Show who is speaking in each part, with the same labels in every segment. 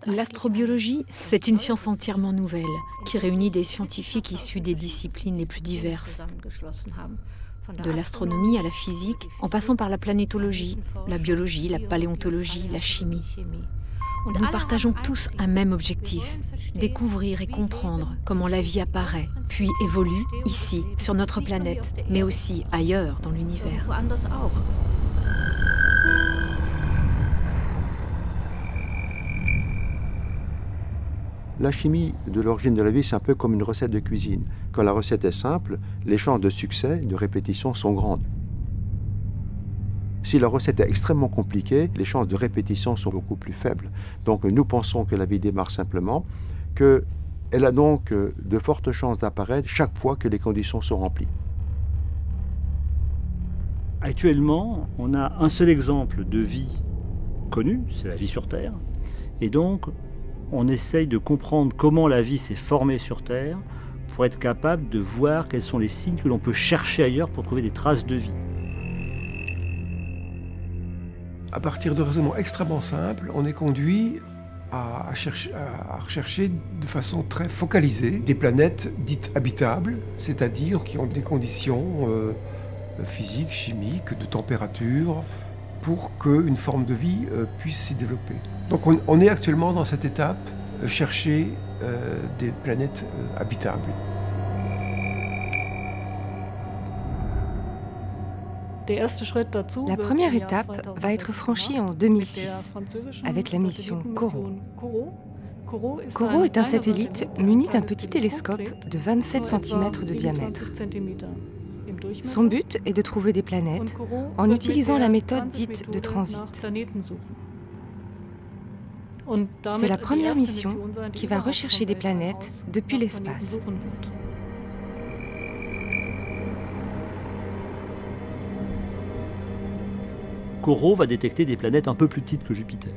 Speaker 1: L'astrobiologie, c'est une science entièrement nouvelle, qui réunit des scientifiques issus des disciplines les plus diverses. De l'astronomie à la physique, en passant par la planétologie, la biologie, la paléontologie, la chimie. Nous partageons tous un même objectif, découvrir et comprendre comment la vie apparaît, puis évolue ici, sur notre planète, mais aussi ailleurs dans l'univers.
Speaker 2: La chimie de l'origine de la vie, c'est un peu comme une recette de cuisine. Quand la recette est simple, les chances de succès, de répétition sont grandes. Si la recette est extrêmement compliquée, les chances de répétition sont beaucoup plus faibles. Donc nous pensons que la vie démarre simplement, qu'elle a donc de fortes chances d'apparaître chaque fois que les conditions sont remplies.
Speaker 3: Actuellement, on a un seul exemple de vie connue, c'est la vie sur Terre. Et donc, on essaye de comprendre comment la vie s'est formée sur Terre pour être capable de voir quels sont les signes que l'on peut chercher ailleurs pour trouver des traces de vie.
Speaker 4: À partir de raisonnements extrêmement simples, on est conduit à rechercher de façon très focalisée des planètes dites habitables, c'est-à-dire qui ont des conditions physiques, chimiques, de température, pour qu'une forme de vie puisse s'y développer. Donc on est actuellement dans cette étape, chercher des planètes habitables.
Speaker 5: La première étape va être franchie en 2006 avec la mission CORO. CORO est un satellite muni d'un petit télescope de 27 cm de diamètre. Son but est de trouver des planètes en utilisant la méthode dite de transit. C'est la première mission qui va rechercher des planètes depuis l'espace.
Speaker 3: CORO va détecter des planètes un peu plus petites que Jupiter.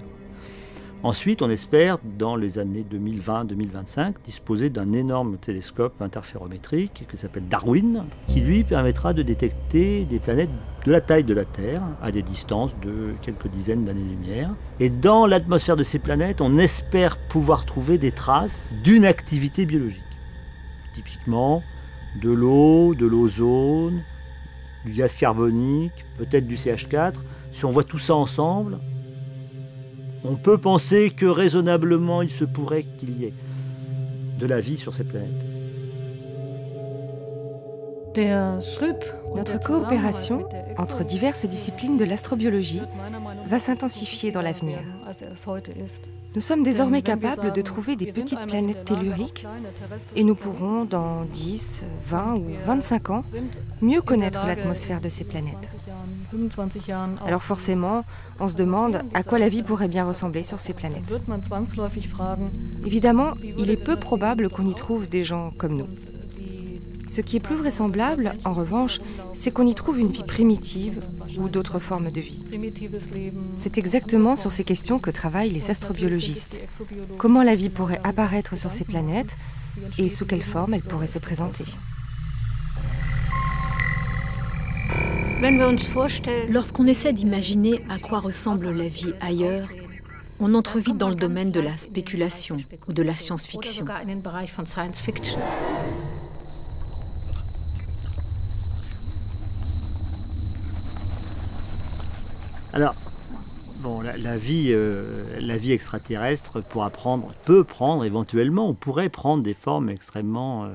Speaker 3: Ensuite, on espère, dans les années 2020-2025, disposer d'un énorme télescope interférométrique qui s'appelle Darwin, qui lui permettra de détecter des planètes de la taille de la Terre, à des distances de quelques dizaines d'années-lumière. Et dans l'atmosphère de ces planètes, on espère pouvoir trouver des traces d'une activité biologique. Typiquement, de l'eau, de l'ozone, du gaz carbonique, peut-être du CH4. Si on voit tout ça ensemble, on peut penser que raisonnablement, il se pourrait qu'il y ait de la vie sur ces planètes.
Speaker 5: Notre coopération entre diverses disciplines de l'astrobiologie va s'intensifier dans l'avenir. Nous sommes désormais capables de trouver des petites planètes telluriques et nous pourrons, dans 10, 20 ou 25 ans, mieux connaître l'atmosphère de ces planètes. Alors forcément, on se demande à quoi la vie pourrait bien ressembler sur ces planètes. Évidemment, il est peu probable qu'on y trouve des gens comme nous. Ce qui est plus vraisemblable, en revanche, c'est qu'on y trouve une vie primitive ou d'autres formes de vie. C'est exactement sur ces questions que travaillent les astrobiologistes. Comment la vie pourrait apparaître sur ces planètes et sous quelle forme elle pourrait se présenter.
Speaker 1: Lorsqu'on essaie d'imaginer à quoi ressemble la vie ailleurs, on entre vite dans le domaine de la spéculation ou de la science-fiction.
Speaker 3: Alors, bon, la vie extraterrestre peut prendre éventuellement, on pourrait prendre des formes extrêmement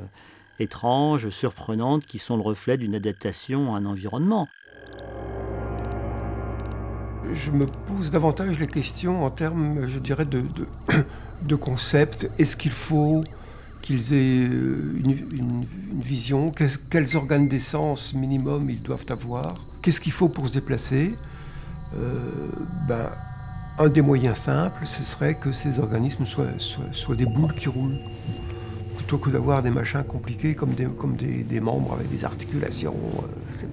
Speaker 3: étranges, surprenantes, qui sont le reflet d'une adaptation à un environnement.
Speaker 4: Je me pose davantage les questions en termes, je dirais, de concept. Est-ce qu'il faut qu'ils aient une vision? Quels organes d'essence minimum ils doivent avoir? Qu'est-ce qu'il faut pour se déplacer? Un des moyens simples, ce serait que ces organismes soient des boules qui roulent, plutôt que d'avoir des machins compliqués comme des membres avec des articulations. C'est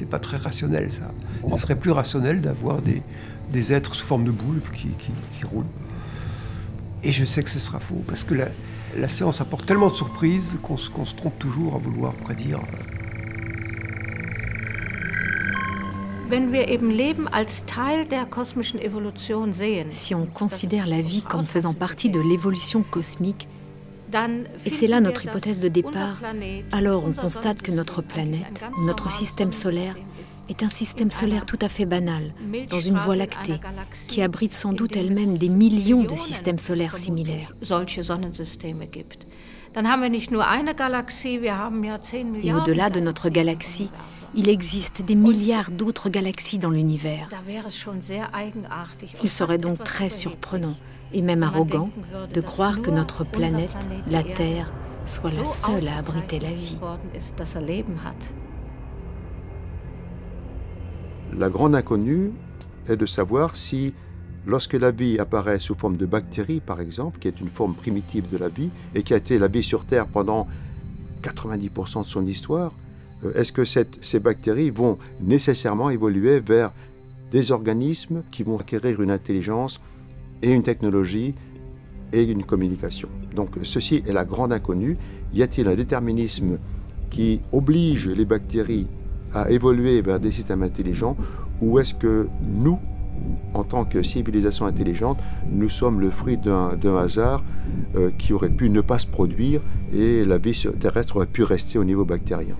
Speaker 4: pas très rationnel, ça. Ce serait plus rationnel d'avoir des êtres sous forme de boules qui roulent. Et je sais que ce sera faux, parce que la science apporte tellement de surprises qu'on se trompe toujours à vouloir prédire.
Speaker 1: Si on considère la vie comme faisant partie de l'évolution cosmique, et c'est là notre hypothèse de départ, alors on constate que notre planète, notre système solaire, est un système solaire tout à fait banal, dans une voie lactée, qui abrite sans doute elle-même des millions de systèmes solaires similaires. Et au-delà de notre galaxie, il existe des milliards d'autres galaxies dans l'univers. Il serait donc très surprenant, et même arrogant, de croire que notre planète, la Terre, soit la seule à abriter la vie.
Speaker 2: La grande inconnue est de savoir si, lorsque la vie apparaît sous forme de bactéries, par exemple, qui est une forme primitive de la vie, et qui a été la vie sur Terre pendant 90% de son histoire, est-ce que ces bactéries vont nécessairement évoluer vers des organismes qui vont acquérir une intelligence et une technologie et une communication? Donc ceci est la grande inconnue. Y a-t-il un déterminisme qui oblige les bactéries à évoluer vers des systèmes intelligents, ou est-ce que nous, en tant que civilisation intelligente, nous sommes le fruit d'un hasard qui aurait pu ne pas se produire et la vie terrestre aurait pu rester au niveau bactérien?